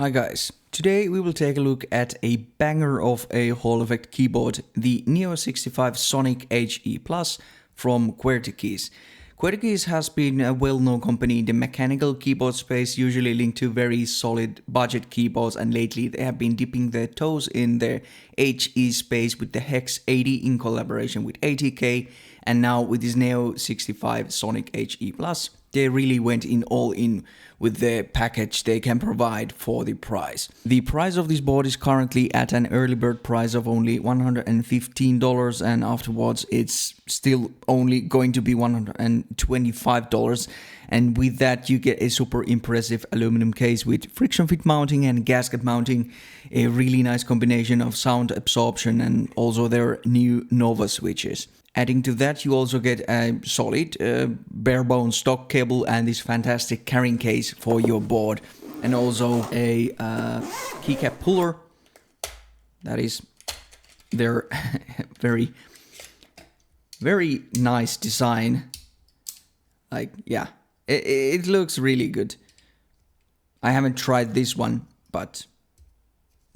Hi guys, today we will take a look at a banger of a Hall effect keyboard, the Neo65 Sonic HE Plus from Qwertykeys. Qwertykeys has been a well-known company in the mechanical keyboard space, usually linked to very solid budget keyboards, and lately they have been dipping their toes in the HE space with the Hex 80 in collaboration with ATK, and now with this Neo65 Sonic HE Plus. They really went all in with the package they can provide for the price. The price of this board is currently at an early bird price of only $115, and afterwards it's still only going to be $125. And with that you get a super impressive aluminum case with friction fit mounting and gasket mounting, a really nice combination of sound absorption, and also their new Nova switches. Adding to that, you also get a solid bare bones stock cable and this fantastic carrying case for your board, and also a keycap puller. That is their very nice design. Like, yeah, it looks really good. I haven't tried this one, but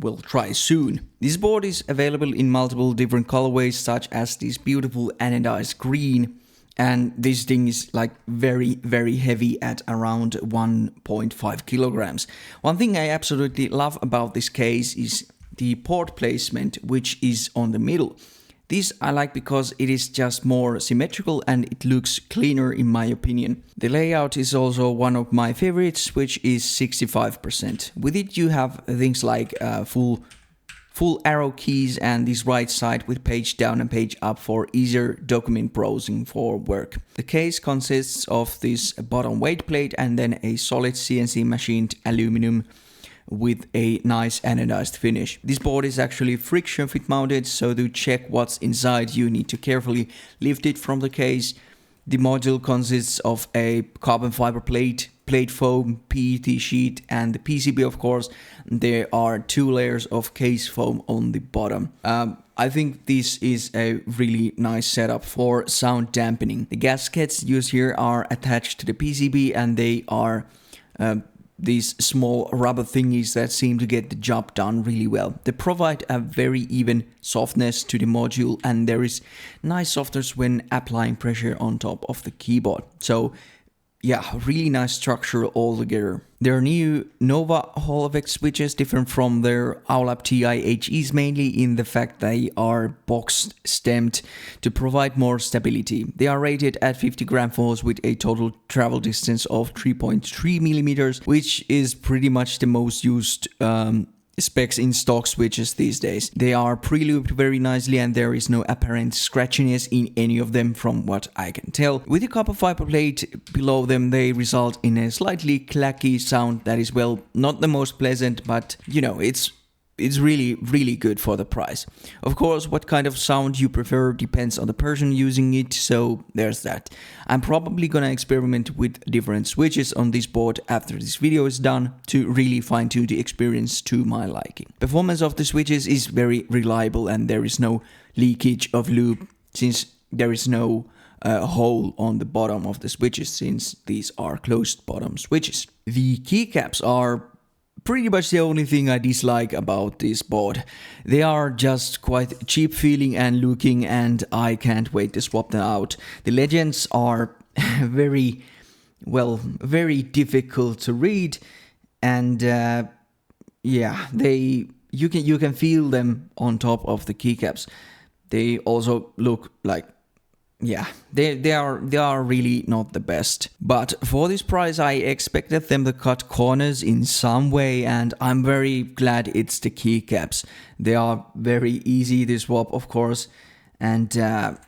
we'll try soon. This board is available in multiple different colorways, such as this beautiful anodized green, and this thing is like very heavy at around 1.5 kilograms. One thing I absolutely love about this case is the port placement, which is on the middle. This I like because it is just more symmetrical and it looks cleaner in my opinion. The layout is also one of my favorites, which is 65%. With it you have things like full arrow keys and this right side with page down and page up for easier document browsing for work. The case consists of this bottom weight plate and then a solid CNC machined aluminum with a nice anodized finish. This board is actually friction fit mounted, so to check what's inside you need to carefully lift it from the case. The module consists of a carbon fiber plate foam, PET sheet, and the PCB of course. There are 2 layers of case foam on the bottom. I think this is a really nice setup for sound dampening. The gaskets used here are attached to the PCB, and they are these small rubber thingies that seem to get the job done really well. They provide a very even softness to the module, and there is nice softness when applying pressure on top of the keyboard. So yeah, really nice structure altogether. Their new Nova Hall effect switches different from their AULAB TI HEs mainly in the fact they are box stemmed to provide more stability. They are rated at 50 gram force with a total travel distance of 3.3 millimeters, which is pretty much the most used specs in stock switches these days. They are pre-looped very nicely and there is no apparent scratchiness in any of them from what I can tell. With the copper fiber plate below them, they result in a slightly clacky sound that is, well, not the most pleasant, but you know, it's really good for the price. Of course, what kind of sound you prefer depends on the person using it, so there's that. I'm probably gonna experiment with different switches on this board after this video is done to really fine-tune the experience to my liking. Performance of the switches is very reliable and there is no leakage of loop since there is no hole on the bottom of the switches, since these are closed bottom switches. The keycaps are pretty much the only thing I dislike about this board. They are just quite cheap feeling and looking, and I can't wait to swap them out. The legends are very difficult to read, and yeah, you can feel them on top of the keycaps. They also look like, yeah, they are really not the best. But for this price I expected them to cut corners in some way, and I'm very glad it's the keycaps. They are very easy to swap of course, and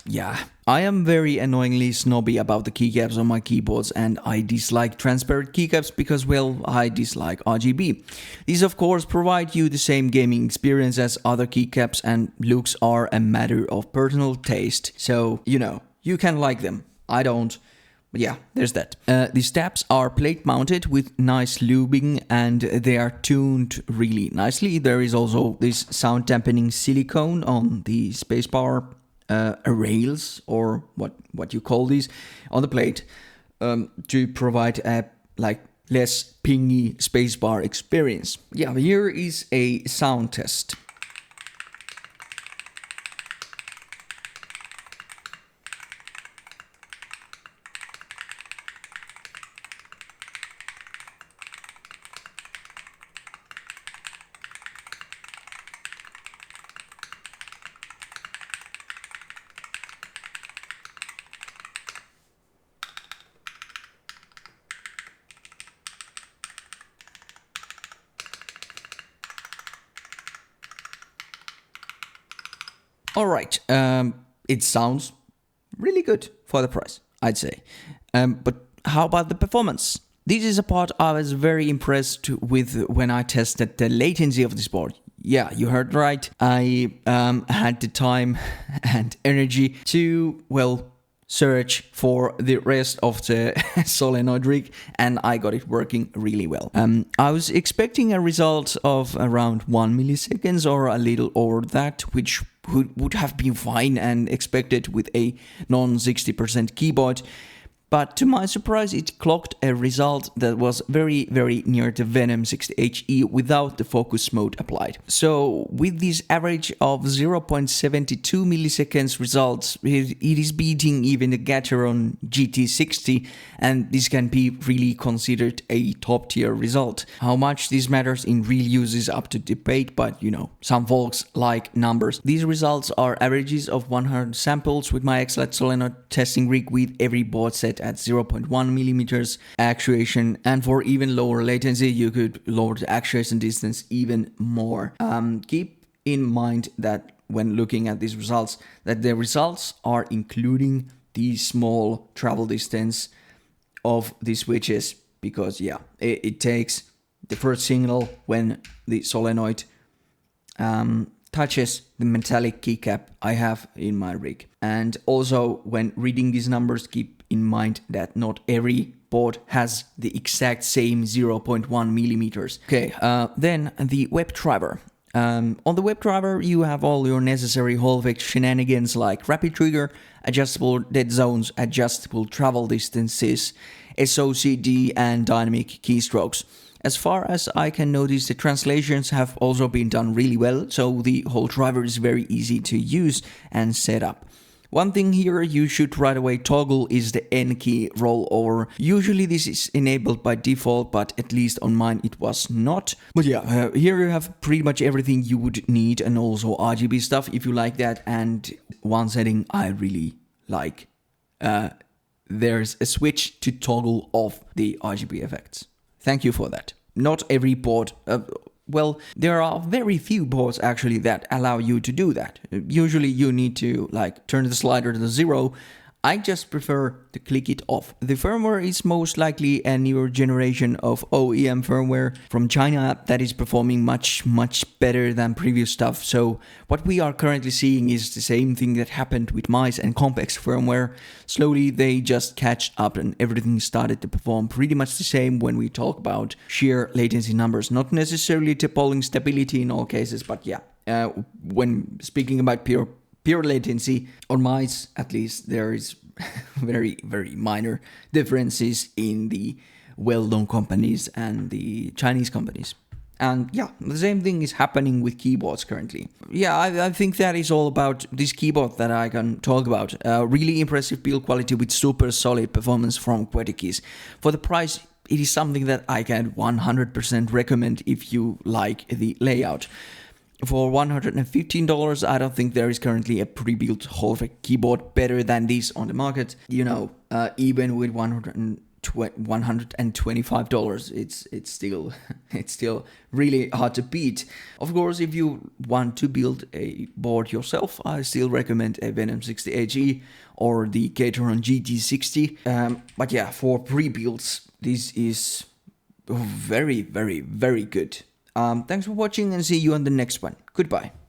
yeah. I am very annoyingly snobby about the keycaps on my keyboards, and I dislike transparent keycaps because, well, I dislike RGB. These of course provide you the same gaming experience as other keycaps, and looks are a matter of personal taste. So, you know, you can like them. I don't. But yeah, there's that. These tabs are plate mounted with nice lubing and they are tuned really nicely. There is also this sound dampening silicone on the spacebar rails, or what you call these, on the plate to provide a like less pingy spacebar experience. Yeah, here is a sound test. Alright, it sounds really good for the price, I'd say. But how about the performance? This is a part I was very impressed with when I tested the latency of this board. Yeah, you heard right. I had the time and energy to, well, search for the rest of the solenoid rig, and I got it working really well. I was expecting a result of around 1 milliseconds or a little over that, which would have been fine and expected with a non-60% keyboard. But to my surprise, it clocked a result that was very, very near the Venom 60 HE without the focus mode applied. So with this average of 0.72 milliseconds results, it is beating even the Gateron GT60, and this can be really considered a top tier result. How much this matters in real use is up to debate, but you know, some folks like numbers. These results are averages of 100 samples with my XLED solenoid testing rig with every board set at 0.1 millimeters actuation, and for even lower latency you could lower the actuation distance even more. Keep in mind that when looking at these results, that the results are including the small travel distance of the switches, because yeah, it takes the first signal when the solenoid touches the metallic keycap I have in my rig. And also when reading these numbers, keep in mind that not every board has the exact same 0.1 millimeters. Okay, then the WebDriver. On the WebDriver you have all your necessary Hall effect shenanigans like rapid trigger, adjustable dead zones, adjustable travel distances, SOCD, and dynamic keystrokes. As far as I can notice, the translations have also been done really well, so the whole driver is very easy to use and set up. One thing here you should right away toggle is the N key rollover. Usually this is enabled by default, but at least on mine it was not. But yeah, here you have pretty much everything you would need, and also RGB stuff if you like that. And one setting I really like, there's a switch to toggle off the RGB effects. Thank you for that. Not every board, well, there are very few boards actually that allow you to do that. Usually you need to like turn the slider to 0. I just prefer to click it off. The firmware is most likely a newer generation of OEM firmware from China that is performing much better than previous stuff. So what we are currently seeing is the same thing that happened with mice and Compex firmware. Slowly they just catch up and everything started to perform pretty much the same when we talk about sheer latency numbers. Not necessarily the polling stability in all cases, but yeah, when speaking about pure latency, on mice at least, there is very minor differences in the well-known companies and the Chinese companies. And yeah, the same thing is happening with keyboards currently. Yeah, I think that is all about this keyboard that I can talk about. Really impressive build quality with super solid performance from Qwertykeys. For the price, it is something that I can 100% recommend if you like the layout. For $115, I don't think there is currently a pre-built Hall effect keyboard better than this on the market. You know, even with $125, it's still really hard to beat. Of course, if you want to build a board yourself, I still recommend a Venom 60 HE or the Gateron GT60. But yeah, for pre-builds, this is very good. Thanks for watching and see you on the next one. Goodbye.